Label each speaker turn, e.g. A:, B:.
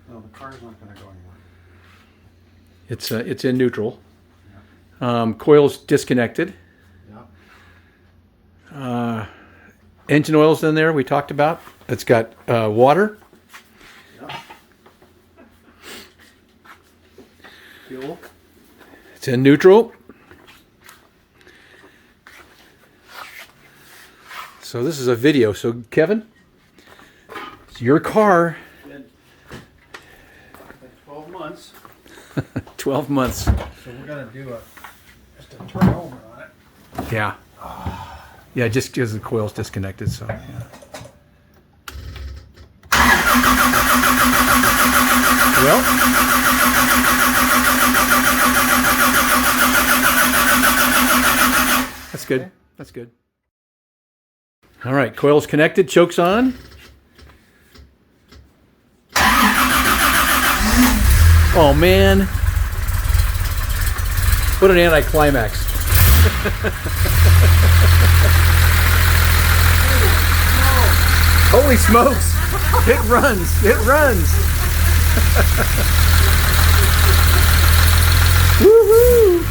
A: No, the car's not going to go anywhere.
B: It's in neutral. Coil's disconnected.
A: Yeah.
B: Engine oil's in there. We talked about. It's got water.
A: Yeah. Fuel.
B: It's in neutral. So this is a video. So Kevin, it's your car.
A: Been like 12 months.
B: 12 months.
A: So we're going to do just a turnover on it.
B: Yeah. Yeah, just because the coil's disconnected. So. Yeah. Well. That's good. That's good. All right, coil's connected, choke's on. Oh man. What an anticlimax. Holy smokes. It runs. It runs. Woohoo.